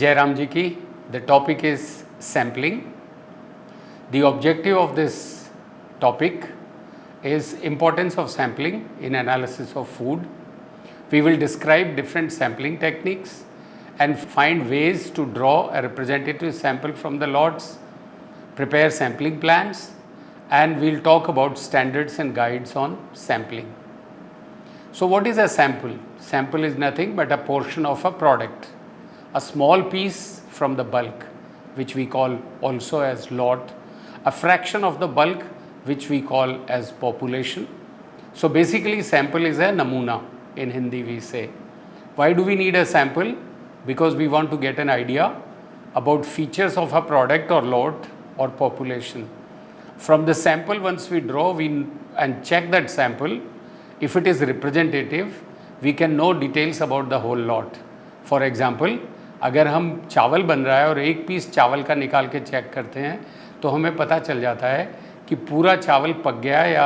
Jai Ram Ji ki. The topic is sampling. The objective of this topic is importance of sampling in analysis of food. We will describe different sampling techniques and find ways to draw a representative sample from the lots, prepare sampling plans, and we'll talk about standards and guides on sampling. So what is a sample? Sample is nothing but a portion of a product, a small piece from the bulk, which we call also as lot, a fraction of the bulk, which we call as population. So basically sample is a namuna, in Hindi we say. Why do we need a sample? Because we want to get an idea about features of a product or lot or population. From the sample, once we draw and check that sample, if it is representative, we can know details about the whole lot. For example, अगर हम चावल बन रहा है और एक piece चावल का निकाल के चेक करते हैं तो हमें पता चल जाता है कि पूरा चावल पक गया या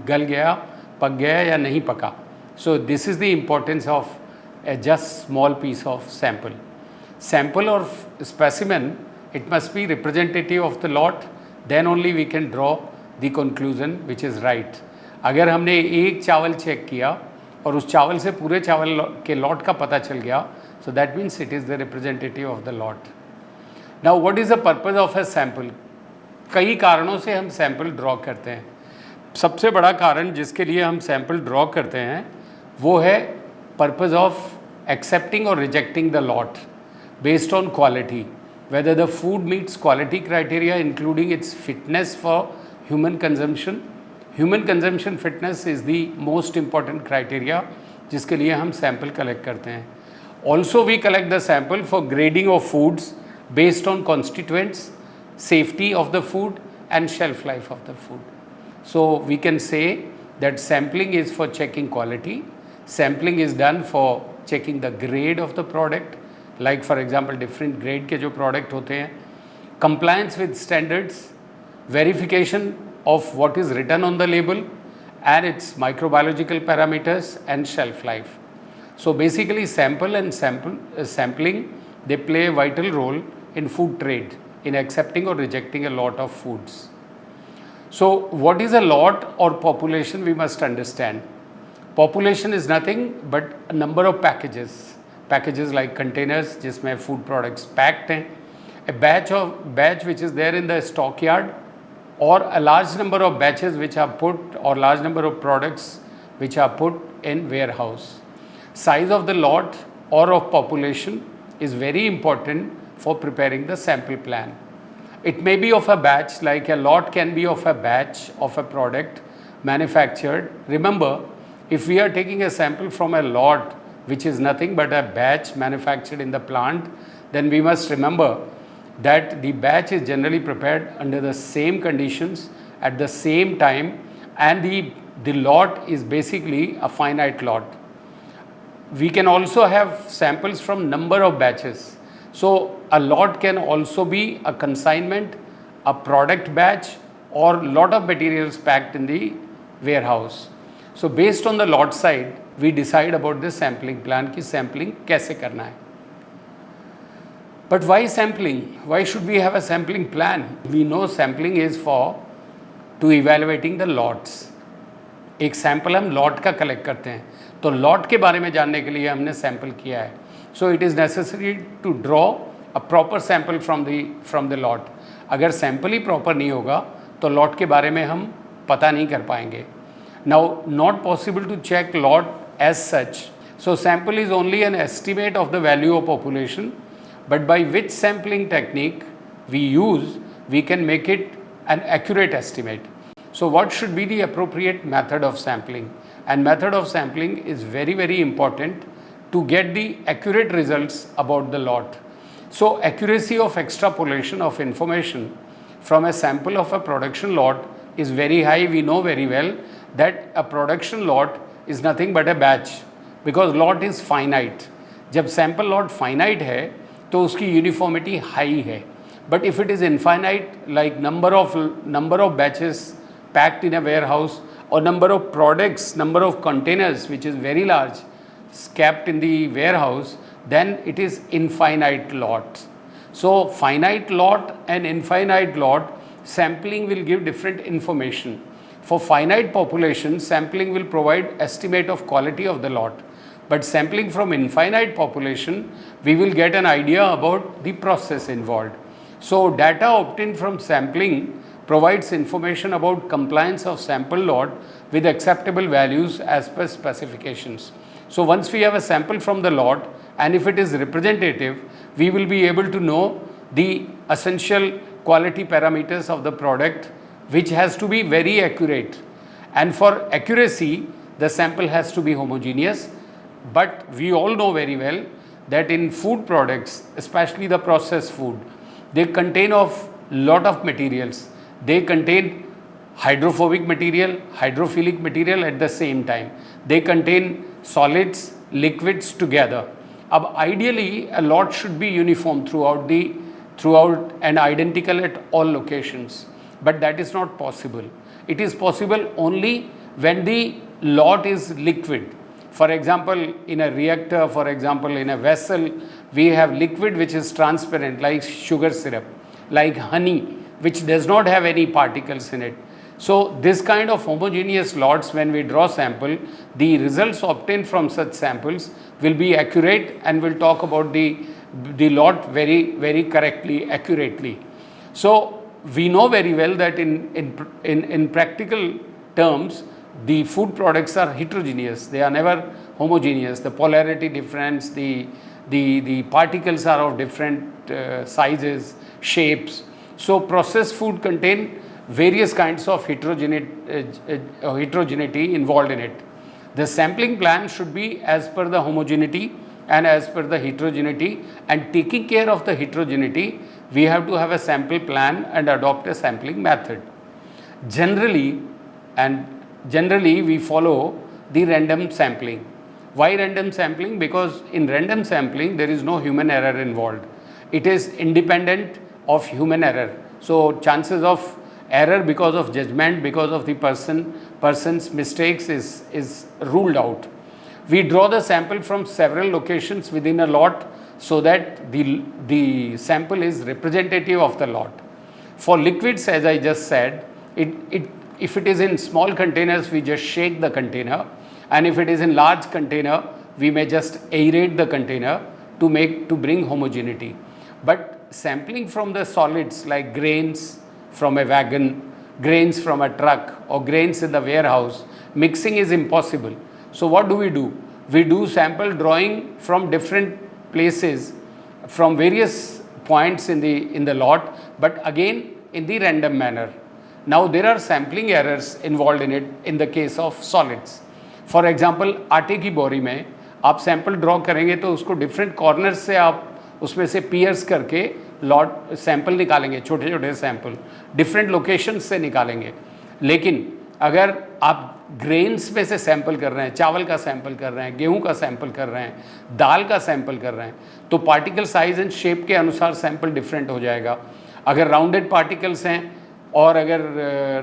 गल गया, पक गया या नहीं पका. So this is the importance of a just small piece of sample. Sample or specimen, it must be representative of the lot, then only we can draw the conclusion which is right. अगर हमने एक चावल check किया और उस चावल से पूरे चावल के लॉट का पता चल गया, so that means it is the representative of the lot. Now what is the purpose of a sample? कई कारणों से हम सैंपल ड्रॉ करते हैं. सबसे बड़ा कारण जिसके लिए हम सैंपल ड्रॉ करते हैं वो है पर्पस ऑफ एक्सेप्टिंग और rejecting the lot based on quality, whether the food meets quality criteria including its fitness for human consumption. Human consumption fitness is the most important criteria जिसके लिए हम sample collect करते हैं. Also we collect the sample for grading of foods based on constituents, safety of the food and shelf life of the food. So we can say that sampling is for checking quality. Sampling is done for checking the grade of the product, like for example different grade के जो product होते हैं, compliance with standards, verification of what is written on the label and its microbiological parameters and shelf life. So basically sample and sampling, they play a vital role in food trade in accepting or rejecting a lot of foods. So what is a lot or population we must understand. Population is nothing but a number of packages like containers जिसमें food products packed हैं, a batch which is there in the stockyard, or a large number of batches which are put, or large number of products which are put in warehouse. Size of the lot or of population is very important for preparing the sample plan. It may be of a batch, like a lot can be of a batch of a product manufactured. Remember, if we are taking a sample from a lot which is nothing but a batch manufactured in the plant, then we must remember that the batch is generally prepared under the same conditions at the same time, and the lot is basically a finite lot. We can also have samples from number of batches. So a lot can also be a consignment, a product batch, or lot of materials packed in the warehouse. So based on the lot side, we decide about the sampling plan कि sampling कैसे करना है. But why sampling? Why should we have a sampling plan? We know sampling is for to evaluating the lots. एक sample हम lot का collect करते हैं, तो लॉट के बारे में जानने के लिए हमने सैंपल किया है. So it is necessary to draw a proper sample from the lot. अगर सैंपल ही प्रॉपर नहीं होगा तो लॉट के बारे में हम पता नहीं कर पाएंगे. Now not possible to check lot as such. So sample is only an estimate of the value of population, but by which sampling technique we use, we can make it an accurate estimate. So what should be the appropriate method of sampling? And method of sampling is very, very important to get the accurate results about the lot. So accuracy of extrapolation of information from a sample of a production lot is very high. We know very well that a production lot is nothing but a batch, because lot is finite. जब sample lot finite है तो उसकी uniformity high है. But if it is infinite, like number of batches packed in a warehouse, or number of products, number of containers which is very large kept in the warehouse, then it is infinite lots. So finite lot and infinite lot, sampling will give different information. For finite population, sampling will provide estimate of quality of the lot. But sampling from infinite population, we will get an idea about the process involved. So data obtained from sampling provides information about compliance of sample lot with acceptable values as per specifications. So once we have a sample from the lot, and if it is representative, we will be able to know the essential quality parameters of the product, which has to be very accurate. And for accuracy, the sample has to be homogeneous. But we all know very well that in food products, especially the processed food, they contain of lot of materials. They contain hydrophobic material, hydrophilic material at the same time. They contain solids, liquids together. Ideally, a lot should be uniform throughout and identical at all locations. But that is not possible. It is possible only when the lot is liquid. For example, in a reactor, for example, in a vessel, we have liquid which is transparent like sugar syrup, like honey, which does not have any particles in it. So this kind of homogeneous lots, when we draw sample, the results obtained from such samples will be accurate and will talk about the lot very, very correctly, accurately. So we know very well that in practical terms, the food products are heterogeneous. They are never homogeneous. The polarity difference, the particles are of different sizes, shapes. So processed food contain various kinds of heterogeneity involved in it. The sampling plan should be as per the homogeneity and as per the heterogeneity, and taking care of the heterogeneity, we have to have a sample plan and adopt a sampling method. Generally, we follow the random sampling. Why random sampling? Because in random sampling, there is no human error involved. It is independent of human error. So chances of error because of judgment, because of the person's mistakes is ruled out. We draw the sample from several locations within a lot so that the sample is representative of the lot. For liquids, as I just said, if it is in small containers, we just shake the container, and if it is in large container, we may just aerate the container to bring homogeneity. But sampling from the solids like grains from a wagon, grains from a truck, or grains in the warehouse, mixing is impossible. So what do? We do sample drawing from different places, from various points in the lot, but again in the random manner. Now there are sampling errors involved in it in the case of solids. For example, आटे की बोरी में आप sample draw करेंगे तो उसको different corners से आप उसमें से पियर्स करके लॉट सैंपल निकालेंगे, छोटे छोटे सैंपल डिफरेंट लोकेशन से निकालेंगे. लेकिन अगर आप ग्रेन्स में से सैंपल कर रहे हैं, चावल का सैंपल कर रहे हैं, गेहूं का सैंपल कर रहे हैं, दाल का सैंपल कर रहे हैं, तो पार्टिकल साइज एंड शेप के अनुसार सैंपल डिफरेंट हो जाएगा. अगर राउंडेड पार्टिकल्स हैं और अगर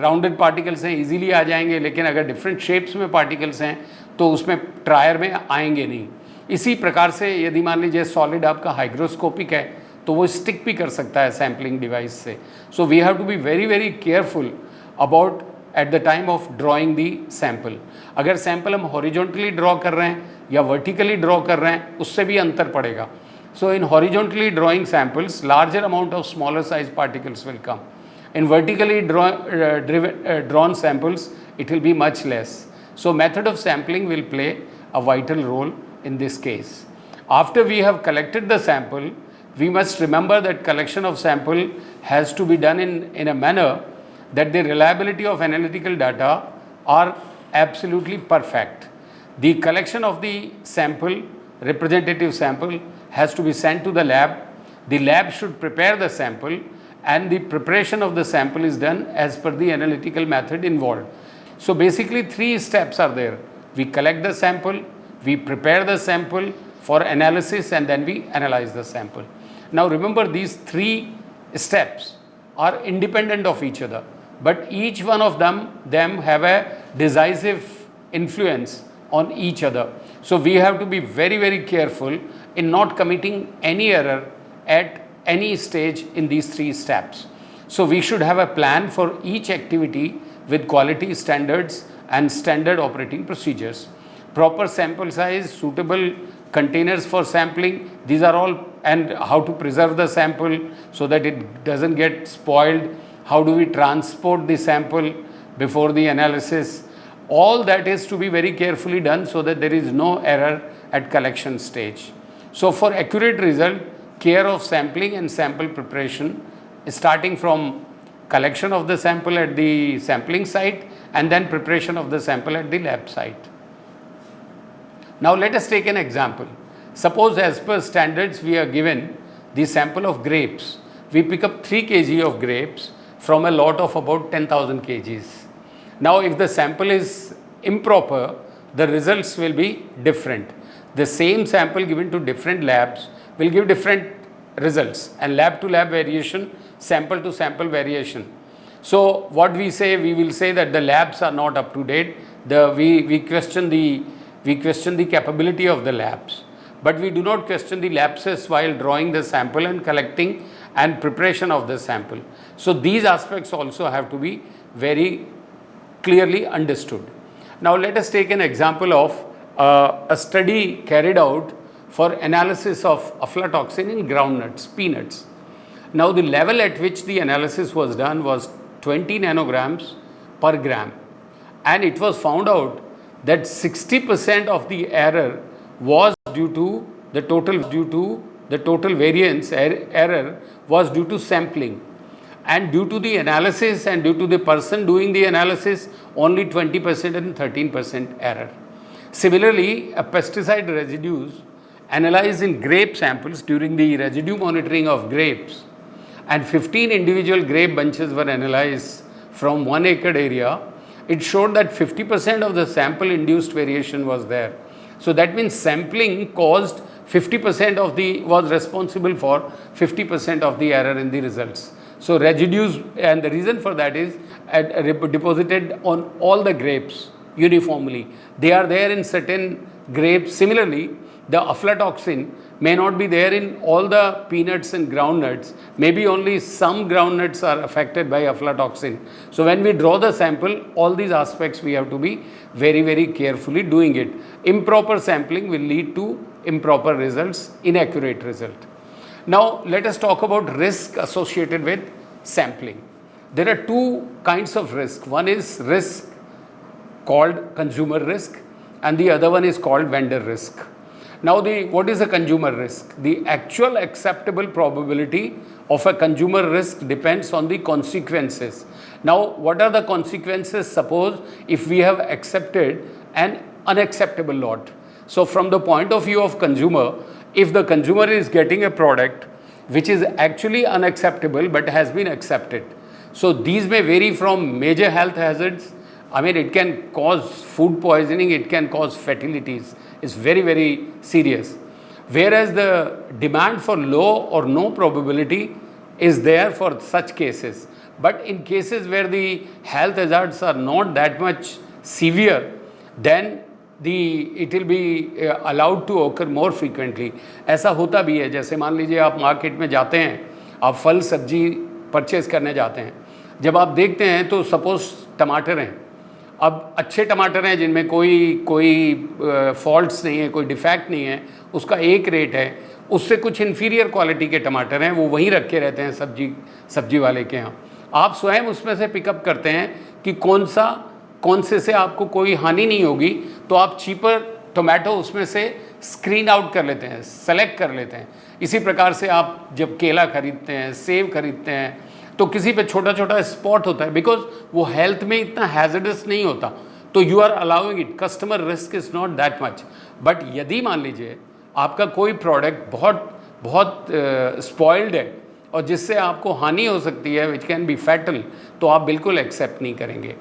राउंडेड पार्टिकल्स हैं इजीली आ जाएंगे, लेकिन अगर डिफरेंट शेप्स में पार्टिकल्स हैं तो उसमें ट्रायर में आएंगे नहीं. इसी प्रकार से यदि मान लीजिए सॉलिड आपका हाइग्रोस्कोपिक है तो वो स्टिक भी कर सकता है सैम्पलिंग डिवाइस से. So we have to be very very careful about at the time of drawing the sample. अगर सैम्पल हम हॉरिजॉन्टली ड्रॉ कर रहे हैं या वर्टिकली ड्रॉ कर रहे हैं उससे भी अंतर पड़ेगा. So in horizontally drawing samples larger amount of smaller size particles will come. In vertically drawn samples, it will be much less. So method of sampling will play a vital role in this case. After we have collected the sample, we must remember that collection of sample has to be done in a manner that the reliability of analytical data are absolutely perfect. The collection of the sample, representative sample, has to be sent to the lab. The lab should prepare the sample, and the preparation of the sample is done as per the analytical method involved. So basically 3 steps are there. We collect the sample, we prepare the sample for analysis, and then we analyze the sample. Now remember, these 3 steps are independent of each other, but each one of them have a decisive influence on each other. So we have to be very, very careful in not committing any error at any stage in these 3 steps. So we should have a plan for each activity with quality standards and standard operating procedures. Proper sample size, suitable containers for sampling, these are all, and how to preserve the sample so that it doesn't get spoiled. How do we transport the sample before the analysis? All that is to be very carefully done so that there is no error at collection stage. So for accurate result, care of sampling and sample preparation, starting from collection of the sample at the sampling site and then preparation of the sample at the lab site. Now let us take an example. Suppose as per standards we are given the sample of grapes. We pick up 3 kg of grapes from a lot of about 10,000 kgs. Now if the sample is improper, the results will be different. The same sample given to different labs will give different results, and lab to lab variation, sample to sample variation. So what we say, we will say that the labs are not up to date. We question the capability of the labs, but we do not question the lapses while drawing the sample and collecting and preparation of the sample. So these aspects also have to be very clearly understood. Now let us take an example of a study carried out for analysis of aflatoxin in groundnuts, peanuts. Now the level at which the analysis was done was 20 nanograms per gram, and it was found out that 60% of the error was due to the total variance error was due to sampling, and due to the analysis and due to the person doing the analysis, only 20% and 13% error. Similarly, a pesticide residues analyzed in grape samples during the residue monitoring of grapes, and 15 individual grape bunches were analyzed from 1 acre area. It showed that 50% of the sample induced variation was there. So that means sampling caused 50% was responsible for 50% of the error in the results. So residues, and the reason for that is deposited on all the grapes uniformly. They are there in certain grapes. Similarly, the aflatoxin may not be there in all the peanuts and groundnuts. Maybe only some groundnuts are affected by aflatoxin. So when we draw the sample, all these aspects we have to be very, very carefully doing it. Improper sampling will lead to improper results, inaccurate result. Now let us talk about risk associated with sampling. There are 2 kinds of risk. One is risk called consumer risk, and the other one is called vendor risk. Now what is a consumer risk? The actual acceptable probability of a consumer risk depends on the consequences. Now what are the consequences? Suppose if we have accepted an unacceptable lot. So from the point of view of consumer, if the consumer is getting a product which is actually unacceptable but has been accepted, so these may vary from major health hazards. I mean, it can cause food poisoning, it can cause fatalities. It's very, very serious. Whereas the demand for low or no probability is there for such cases. But in cases where the health hazards are not that much severe, then it will be allowed to occur more frequently. ऐसा होता भी है. जैसे मान लीजिए आप market में जाते हैं, आप फल सब्जी परचेज करने जाते हैं. जब आप देखते हैं तो सपोज टमाटर हैं. अब अच्छे टमाटर हैं जिनमें कोई फॉल्ट्स नहीं है, कोई डिफेक्ट नहीं है, उसका एक रेट है. उससे कुछ इन्फीरियर क्वालिटी के टमाटर हैं, वो वहीं रखे रहते हैं सब्जी वाले के यहाँ. आप स्वयं उसमें से पिकअप करते हैं कि कौन से आपको कोई हानि नहीं होगी, तो आप चीपर टोमेटो उसमें से स्क्रीन आउट कर लेते हैं, सेलेक्ट कर लेते हैं. इसी प्रकार से आप जब केला खरीदते हैं, सेब खरीदते हैं, तो किसी पे छोटा छोटा स्पॉट होता है, बिकॉज वो हेल्थ में इतना हैजर्डस नहीं होता, तो you are allowing it. Customer risk is not that much. But यदि मान लीजिए आपका कोई प्रोडक्ट बहुत स्पॉइल्ड है और जिससे आपको हानि हो सकती है, विच कैन बी फैटल, तो आप बिल्कुल एक्सेप्ट नहीं करेंगे.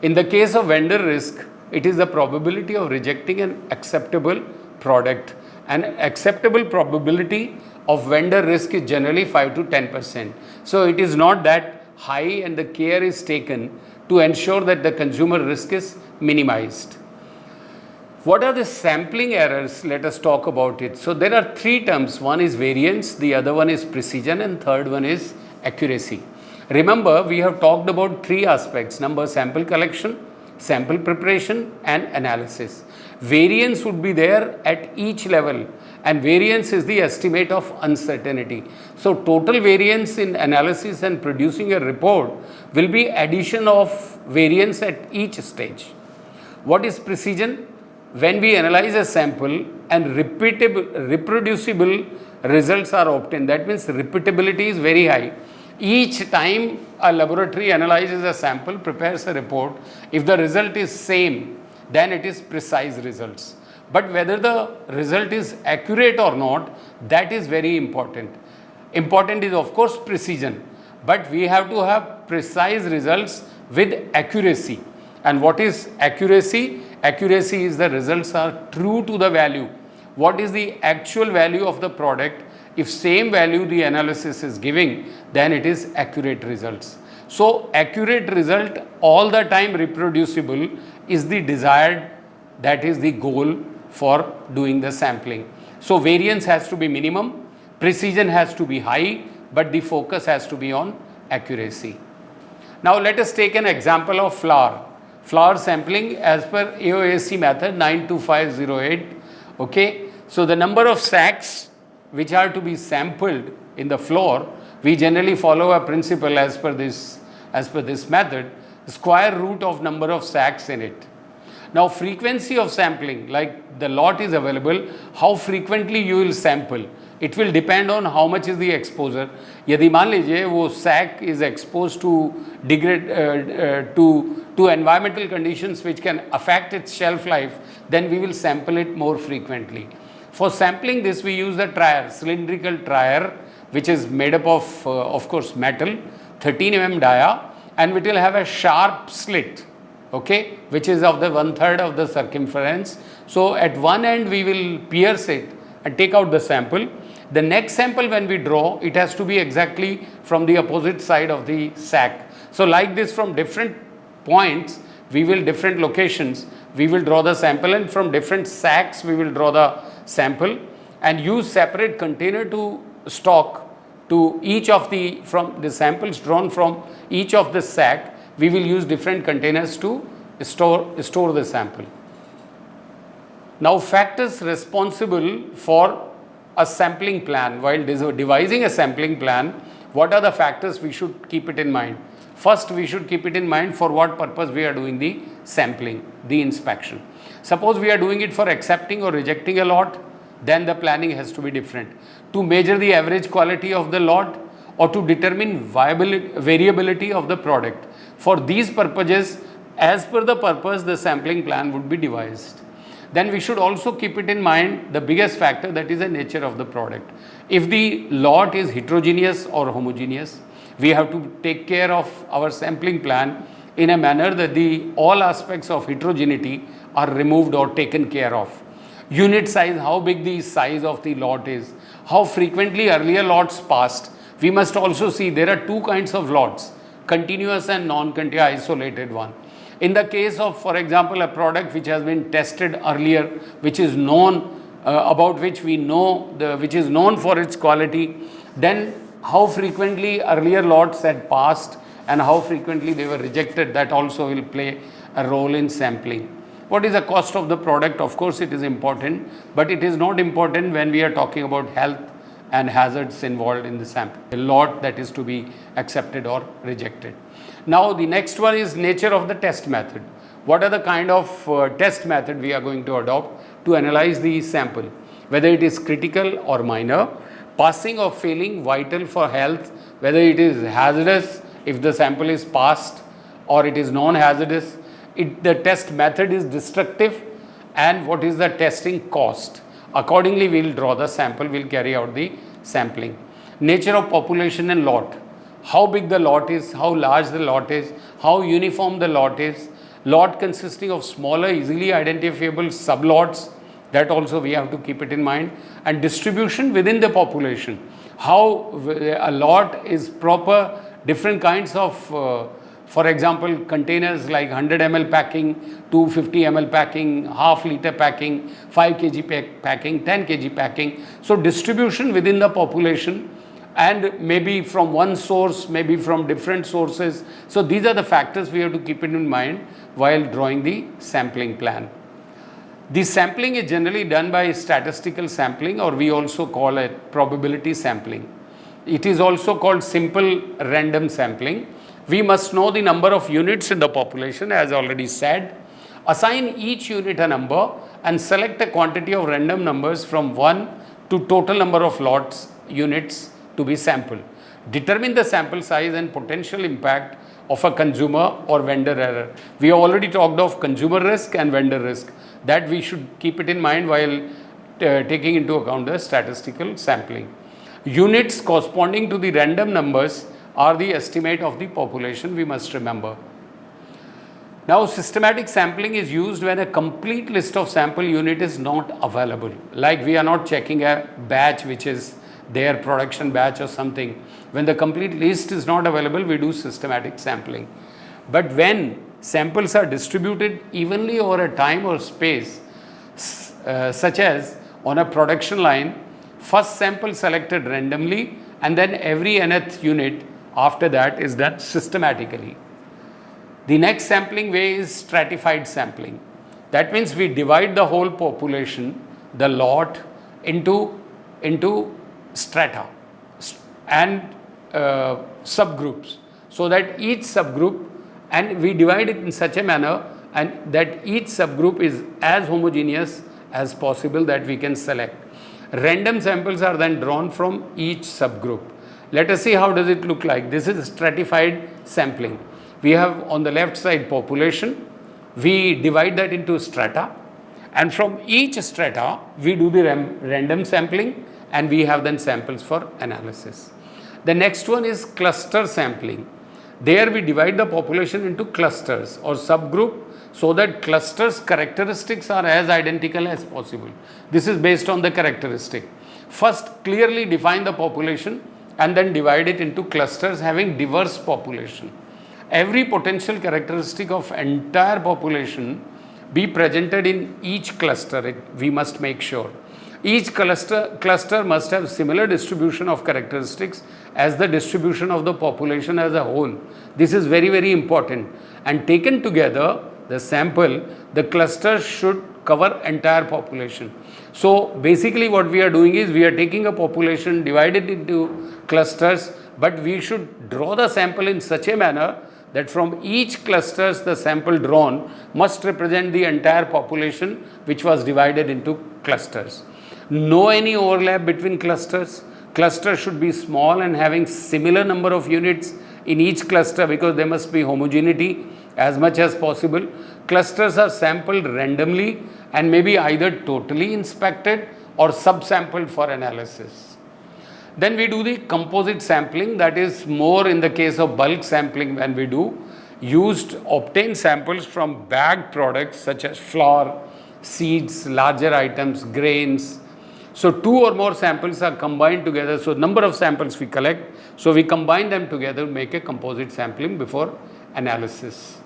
In the case of vendor risk, it is the probability of rejecting an acceptable product. An acceptable probability of vendor risk is generally 5 to 10%. So it is not that high, and the care is taken to ensure that the consumer risk is minimized. What are the sampling errors? Let us talk about it. So there are three terms. One is variance, the other one is precision, and third one is accuracy. Remember, we have talked about three aspects: number, sample collection, sample preparation, and analysis. Variance would be there at each level, and variance is the estimate of uncertainty. So total variance in analysis and producing a report will be addition of variance at each stage. What is precision? When we analyze a sample and reproducible results are obtained, that means repeatability is very high. Each time a laboratory analyzes a sample, prepares a report, if the result is same, then it is precise results. But whether the result is accurate or not, that is very important. Important is of course precision, but we have to have precise results with accuracy. And what is accuracy? Accuracy is the results are true to the value. What is the actual value of the product? If same value the analysis is giving, then it is accurate results. So accurate result all the time reproducible is the desired, that is the goal for doing the sampling. So variance has to be minimum, precision has to be high, but the focus has to be on accuracy. Now let us take an example of flour. Flour sampling as per AOAC method 92508. Okay, so the number of sacks which are to be sampled in the flour, we generally follow a principle as per this method, square root of number of sacks in it. Now frequency of sampling, like the lot is available, how frequently you will sample, it will depend on how much is the exposure. यदि मान लीजिए वो sack is exposed to degrade to environmental conditions which can affect its shelf life, then we will sample it more frequently. For sampling this, we use the trier, cylindrical trier, which is made up of course metal, 13 mm dia, and it will have a sharp slit, okay, which is of the 1/3 of the circumference. So at one end we will pierce it and take out the sample. The next sample when we draw, it has to be exactly from the opposite side of the sack. So like this, from different points, different locations, we will draw the sample, and from different sacks we will draw the sample and use separate container to stock to each of from the samples drawn from each of the sack. We will use different containers to store the sample. Now factors responsible for a sampling plan. While devising a sampling plan, what are the factors we should keep it in mind? First, we should keep it in mind for what purpose we are doing the sampling, the inspection. Suppose we are doing it for accepting or rejecting a lot, then the planning has to be different. To measure the average quality of the lot or to determine variability of the product. For these purposes, as per the purpose, the sampling plan would be devised. Then we should also keep it in mind the biggest factor, that is the nature of the product. If the lot is heterogeneous or homogeneous, we have to take care of our sampling plan in a manner that all aspects of heterogeneity are removed or taken care of. Unit size, how big the size of the lot is, how frequently earlier lots passed. We must also see there are two kinds of lots, continuous and non-continuous isolated one. In the case of, for example, a product which has been tested earlier, which is known, about which we know, which is known for its quality, then how frequently earlier lots had passed and how frequently they were rejected, that also will play a role in sampling. What is the cost of the product? Of course, it is important, but it is not important when we are talking about health and hazards involved in the sample, the lot that is to be accepted or rejected. Now, the next one is nature of the test method. What are the kind of test method we are going to adopt to analyze the sample, whether it is critical or minor, passing or failing, vital for health, whether it is hazardous if the sample is passed or it is non-hazardous, the test method is destructive, and what is the testing cost. Accordingly, we will draw the sample, we will carry out the sampling. Nature of population and lot. How big the lot is, how large the lot is, how uniform the lot is. Lot consisting of smaller, easily identifiable sublots, that also we have to keep it in mind. And distribution within the population. How a lot is proper, different kinds of For example, containers like 100 ml packing, 250 ml packing, half liter packing, 5 kg packing, 10 kg packing. So distribution within the population, and maybe from one source, maybe from different sources. So these are the factors we have to keep in mind while drawing the sampling plan. The sampling is generally done by statistical sampling, or we also call it probability sampling. It is also called simple random sampling. We must know the number of units in the population, as already said, assign each unit a number and select a quantity of random numbers from 1 to total number of lots units to be sampled. Determine the sample size and potential impact of a consumer or vendor error. We have already talked of consumer risk and vendor risk. That we should keep it in mind while taking into account the statistical sampling. Units corresponding to the random numbers are the estimate of the population, we must remember. Now, systematic sampling is used when a complete list of sample unit is not available. Like we are not checking a batch which is their production batch or something. When the complete list is not available, we do systematic sampling. But when samples are distributed evenly over a time or space, such as on a production line, first sample selected randomly and then every nth unit after that is done systematically. The next sampling way is stratified sampling. That means we divide the whole population, the lot, into strata and subgroups, so that each subgroup, and we divide it in such a manner and that each subgroup is as homogeneous as possible that we can select. Random samples are then drawn from each subgroup. Let us see how does it look like. This is stratified sampling. We have on the left side population. We divide that into strata, and from each strata we do the random sampling, and we have then samples for analysis. The next one is cluster sampling. There we divide the population into clusters or subgroup so that clusters characteristics are as identical as possible. This is based on the characteristic. First, clearly define the population and then divide it into clusters having diverse population. Every potential characteristic of entire population be presented in each cluster. We must make sure. Each cluster must have similar distribution of characteristics as the distribution of the population as a whole. This is very, very important. And taken together, the sample, the cluster should cover entire population. So basically what we are doing is we are taking a population, divided into clusters, but we should draw the sample in such a manner that from each clusters the sample drawn must represent the entire population which was divided into clusters. No any overlap between clusters. Clusters should be small and having similar number of units in each cluster because there must be homogeneity as much as possible. Clusters are sampled randomly and may be either totally inspected or subsampled for analysis. Then we do the composite sampling, that is more in the case of bulk sampling when we do used obtain samples from bagged products such as flour, seeds, larger items, grains. So two or more samples are combined together. So number of samples we collect. So we combine them together, make a composite sampling before analysis.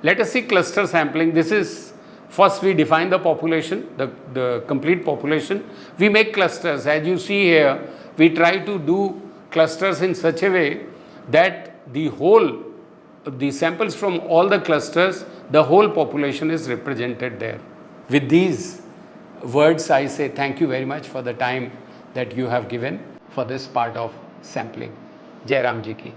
Let us see cluster sampling. This is first we define the population, the complete population. We make clusters. As you see here, we try to do clusters in such a way that the samples from all the clusters, the whole population is represented there. With these words, I say thank you very much for the time that you have given for this part of sampling. Jai Ram Ji ki.